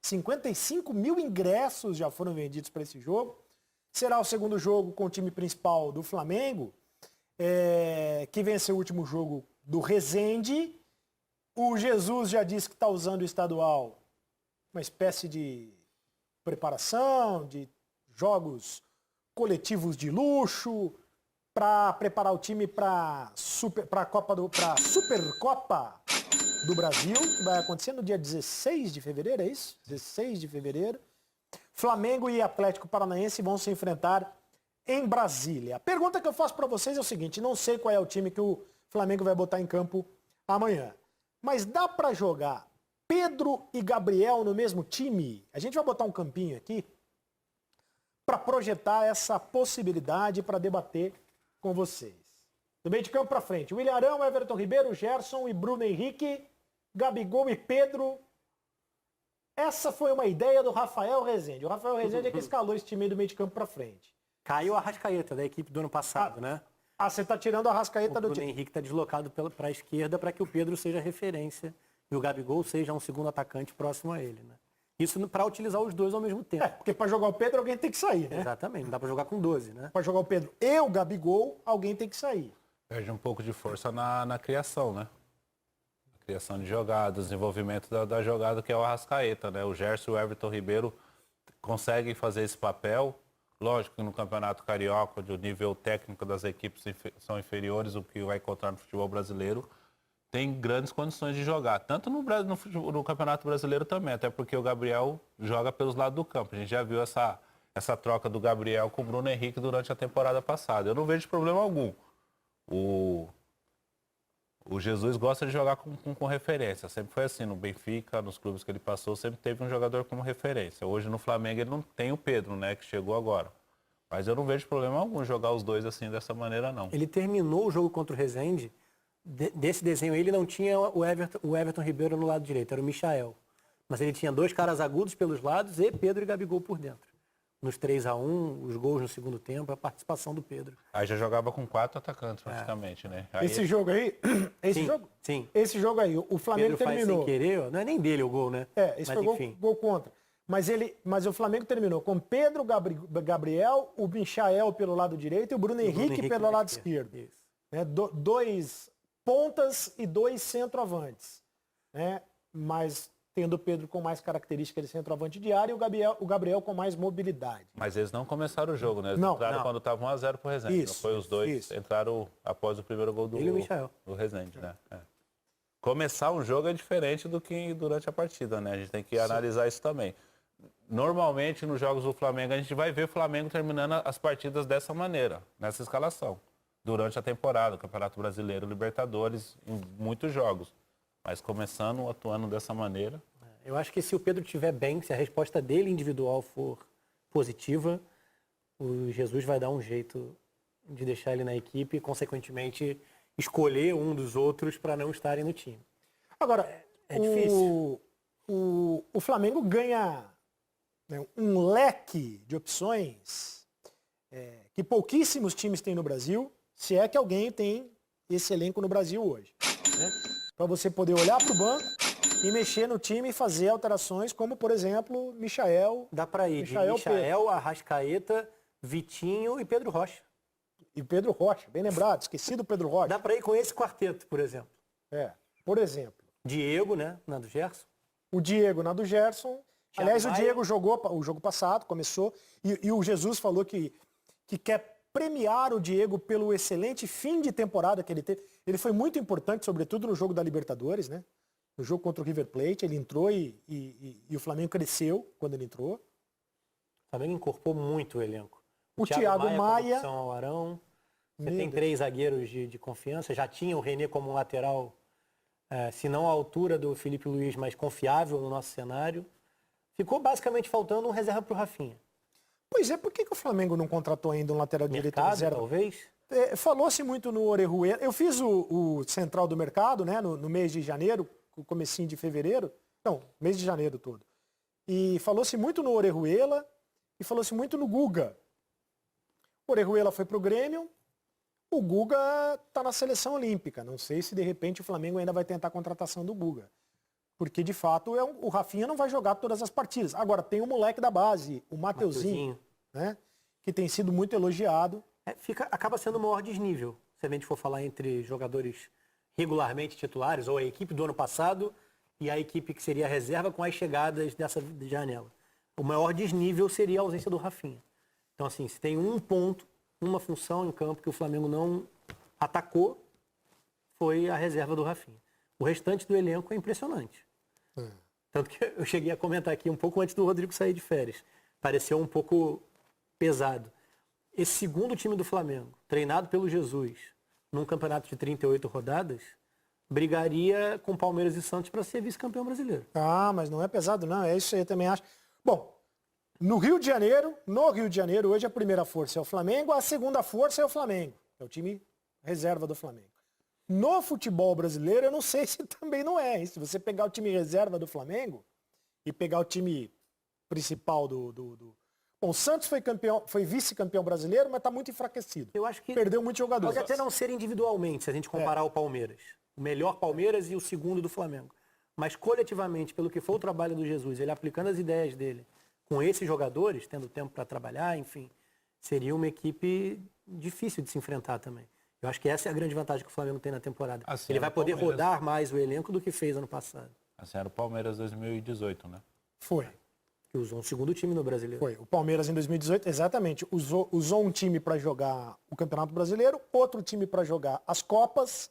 55 mil ingressos já foram vendidos para esse jogo. Será o segundo jogo com o time principal do Flamengo, que venceu o último jogo do Resende. O Jesus já disse que está usando o estadual, uma espécie de preparação, de jogos coletivos de luxo, para preparar o time para a Supercopa do Brasil, que vai acontecer no dia 16 de fevereiro, é isso? 16 de fevereiro. Flamengo e Atlético Paranaense vão se enfrentar em Brasília. A pergunta que eu faço para vocês é o seguinte, não sei qual é o time que o Flamengo vai botar em campo amanhã, mas dá para jogar Pedro e Gabriel no mesmo time? A gente vai botar um campinho aqui para projetar essa possibilidade para debater com vocês. Do meio de campo para frente, William Arão, Everton Ribeiro, Gerson e Bruno Henrique, Gabigol e Pedro. Essa foi uma ideia do Rafael Rezende. O Rafael Rezende é que escalou esse time do meio de campo para frente. Caiu a Arrascaeta da equipe do ano passado, né? Você está tirando a Arrascaeta do time. O Bruno Henrique está deslocado para a esquerda para que o Pedro seja referência e o Gabigol seja um segundo atacante próximo a ele, né? Isso para utilizar os dois ao mesmo tempo. Porque para jogar o Pedro alguém tem que sair, né? Exatamente, não dá para jogar com 12, né? Para jogar o Pedro e o Gabigol, alguém tem que sair. Perde um pouco de força na criação, né? A criação de jogadas, desenvolvimento da jogada, que é o Arrascaeta, né? O Gerson e o Everton Ribeiro conseguem fazer esse papel. Lógico que no Campeonato Carioca, o nível técnico das equipes são inferiores ao que vai encontrar no futebol brasileiro. Tem grandes condições de jogar, tanto no Campeonato Brasileiro também, até porque o Gabriel joga pelos lados do campo. A gente já viu essa troca do Gabriel com o Bruno Henrique durante a temporada passada. Eu não vejo problema algum. O Jesus gosta de jogar com referência, sempre foi assim, no Benfica, nos clubes que ele passou, sempre teve um jogador como referência. Hoje no Flamengo ele não tem o Pedro, né, que chegou agora. Mas eu não vejo problema algum jogar os dois assim, dessa maneira, não. Ele terminou o jogo contra o Resende. Desse desenho ele não tinha o Everton Ribeiro no lado direito, era o Michael. Mas ele tinha dois caras agudos pelos lados e Pedro e Gabigol por dentro. Nos 3-1, os gols no segundo tempo, a participação do Pedro. Aí já jogava com 4 atacantes praticamente, né? Aí esse jogo aí, Sim. Esse jogo aí, o Flamengo Pedro terminou. Faz sem querer, não é nem dele o gol, né? Esse foi gol contra. Mas o Flamengo terminou com Pedro, Gabriel, o Michael pelo lado direito e o Bruno Henrique pelo lado esquerdo. Isso. Né? Dois pontas e dois centroavantes. Né? Mas tendo o Pedro com mais características de centroavante de área e o Gabriel com mais mobilidade. Mas eles não começaram o jogo, né? Eles entraram quando estava 1-0 pro Resende. Não foi os dois, entraram após o primeiro gol do Resende, né? Começar um jogo é diferente do que durante a partida, né? A gente tem que analisar isso também. Normalmente, nos jogos do Flamengo, a gente vai ver o Flamengo terminando as partidas dessa maneira, nessa escalação. Durante a temporada, Campeonato Brasileiro, Libertadores, em muitos jogos. Mas começando, atuando dessa maneira. Eu acho que se o Pedro estiver bem, se a resposta dele individual for positiva, o Jesus vai dar um jeito de deixar ele na equipe e, consequentemente, escolher um dos outros para não estarem no time. Agora, é difícil. O Flamengo ganha, né, um leque de opções que pouquíssimos times têm no Brasil, se é que alguém tem esse elenco no Brasil hoje. Né? Para você poder olhar para o banco e mexer no time e fazer alterações, como, por exemplo, Michael. Dá para ir de Michael, Arrascaeta, Vitinho e Pedro Rocha. E Pedro Rocha, bem lembrado, esqueci do Pedro Rocha. Dá para ir com esse quarteto, por exemplo. Por exemplo. Diego, né, na do Gerson. O Diego na do Gerson. Aliás, o Diego jogou o jogo passado, começou, e o Jesus falou que quer premiar o Diego pelo excelente fim de temporada que ele teve. Ele foi muito importante, sobretudo no jogo da Libertadores, né? No jogo contra o River Plate, ele entrou e o Flamengo cresceu quando ele entrou. O Flamengo incorporou muito o elenco. O Thiago Maia. Ao Arão. Você tem 3 zagueiros de confiança. Já tinha o René como um lateral, se não à altura do Felipe Luiz, mas confiável no nosso cenário. Ficou basicamente faltando um reserva para o Rafinha. Pois é, por que o Flamengo não contratou ainda um lateral direito reserva? Talvez? Falou-se muito no Orejuela. Eu fiz o Central do Mercado, né, no mês de janeiro, no comecinho de fevereiro. Não, mês de janeiro todo. E falou-se muito no Orejuela e falou-se muito no Guga. O Orejuela foi para o Grêmio, o Guga está na seleção olímpica. Não sei se de repente o Flamengo ainda vai tentar a contratação do Guga. Porque, de fato, o Rafinha não vai jogar todas as partidas. Agora, tem o moleque da base, o Mateuzinho, né? Que tem sido muito elogiado. Acaba sendo o maior desnível, se a gente for falar entre jogadores regularmente titulares, ou a equipe do ano passado e a equipe que seria a reserva com as chegadas dessa janela. O maior desnível seria a ausência do Rafinha. Então, assim, se tem um ponto, uma função em campo que o Flamengo não atacou, foi a reserva do Rafinha. O restante do elenco é impressionante. Tanto que eu cheguei a comentar aqui um pouco antes do Rodrigo sair de férias. Pareceu um pouco pesado. Esse segundo time do Flamengo, treinado pelo Jesus, num campeonato de 38 rodadas, brigaria com Palmeiras e Santos para ser vice-campeão brasileiro. Ah, mas não é pesado não, é isso aí, eu também acho. Bom, no Rio de Janeiro, hoje a primeira força é o Flamengo, a segunda força é o Flamengo. É o time reserva do Flamengo. No futebol brasileiro, eu não sei se também não é. Se você pegar o time reserva do Flamengo e pegar o time principal Bom, o Santos foi vice-campeão brasileiro, mas está muito enfraquecido. Eu acho que perdeu muitos jogadores. Pode até não ser individualmente, se a gente comparar o Palmeiras. O melhor Palmeiras e o segundo do Flamengo. Mas coletivamente, pelo que foi o trabalho do Jesus, ele aplicando as ideias dele com esses jogadores, tendo tempo para trabalhar, enfim, seria uma equipe difícil de se enfrentar também. Eu acho que essa é a grande vantagem que o Flamengo tem na temporada. Assim, ele vai poder rodar mais o elenco do que fez ano passado. Assim era o Palmeiras 2018, né? Foi. Que usou um segundo time no Brasileiro. Foi. O Palmeiras em 2018, exatamente, usou um time para jogar o Campeonato Brasileiro, outro time para jogar as Copas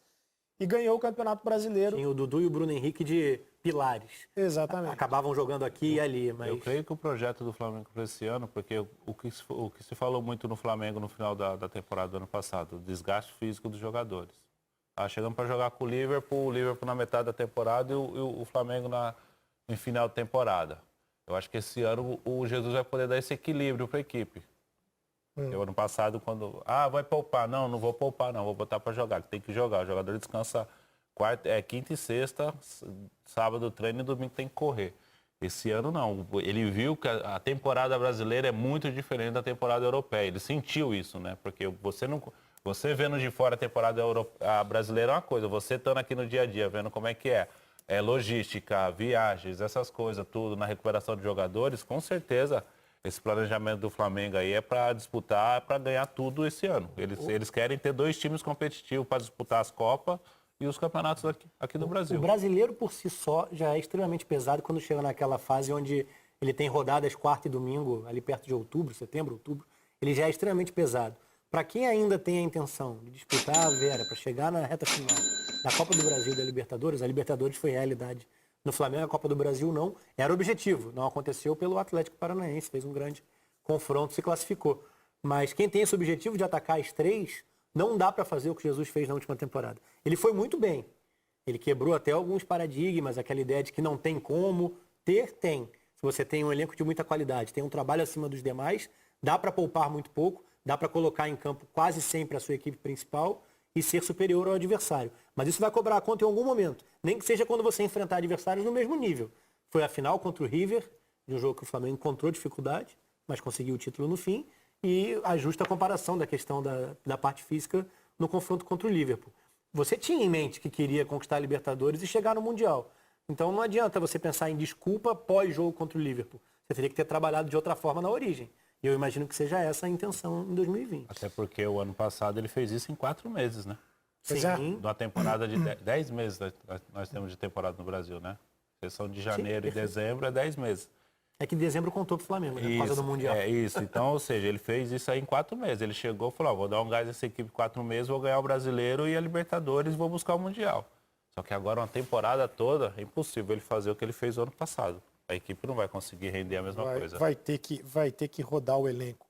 e ganhou o Campeonato Brasileiro. Tinha o Dudu e o Bruno Henrique de pilares. Exatamente. Acabavam jogando aqui e ali, mas... Eu creio que o projeto do Flamengo para esse ano, porque o que se falou muito no Flamengo no final da temporada do ano passado, o desgaste físico dos jogadores. Chegamos para jogar com o Liverpool na metade da temporada e o Flamengo no final da temporada. Eu acho que esse ano o Jesus vai poder dar esse equilíbrio para a equipe. Eu, ano passado, quando... vai poupar. Não vou poupar, não. Vou botar para jogar. Tem que jogar. O jogador descansa quinta e sexta, sábado treino e domingo tem que correr. Esse ano, não. Ele viu que a temporada brasileira é muito diferente da temporada europeia. Ele sentiu isso, né? Porque você vendo de fora a temporada brasileira é uma coisa. Você estando aqui no dia a dia, vendo como é que é. Logística, viagens, essas coisas, tudo, na recuperação de jogadores, com certeza esse planejamento do Flamengo aí é para disputar, para ganhar tudo esse ano. Eles querem ter 2 times competitivos para disputar as Copas e os campeonatos aqui do Brasil. O brasileiro por si só já é extremamente pesado quando chega naquela fase onde ele tem rodadas quarta e domingo, ali perto de setembro, outubro, ele já é extremamente pesado. Para quem ainda tem a intenção de disputar a Vera, para chegar na reta final da Copa do Brasil e da Libertadores, a Libertadores foi realidade. No Flamengo, a Copa do Brasil não era objetivo. Não aconteceu pelo Atlético Paranaense, fez um grande confronto, se classificou. Mas quem tem esse objetivo de atacar as 3, não dá para fazer o que Jesus fez na última temporada. Ele foi muito bem. Ele quebrou até alguns paradigmas, aquela ideia de que não tem como tem. Se você tem um elenco de muita qualidade, tem um trabalho acima dos demais, dá para poupar muito pouco, dá para colocar em campo quase sempre a sua equipe principal e ser superior ao adversário. Mas isso vai cobrar a conta em algum momento. Nem que seja quando você enfrentar adversários no mesmo nível. Foi a final contra o River, de um jogo que o Flamengo encontrou dificuldade, mas conseguiu o título no fim. E a justa comparação da questão da parte física no confronto contra o Liverpool. Você tinha em mente que queria conquistar a Libertadores e chegar no Mundial. Então não adianta você pensar em desculpa pós-jogo contra o Liverpool. Você teria que ter trabalhado de outra forma na origem. E eu imagino que seja essa a intenção em 2020. Até porque o ano passado ele fez isso em 4 meses, né? Sim. Numa temporada de 10 meses nós temos de temporada no Brasil, né? Exceção de janeiro e dezembro é 10 meses. É que dezembro contou pro Flamengo, né? Por causa do Mundial. É isso. Então, ou seja, ele fez isso aí em 4 meses. Ele chegou e falou, vou dar um gás nessa equipe 4 meses, vou ganhar o Brasileiro e a Libertadores, vou buscar o Mundial. Só que agora uma temporada toda, é impossível ele fazer o que ele fez no ano passado. A equipe não vai conseguir render a mesma coisa. Vai ter que rodar o elenco.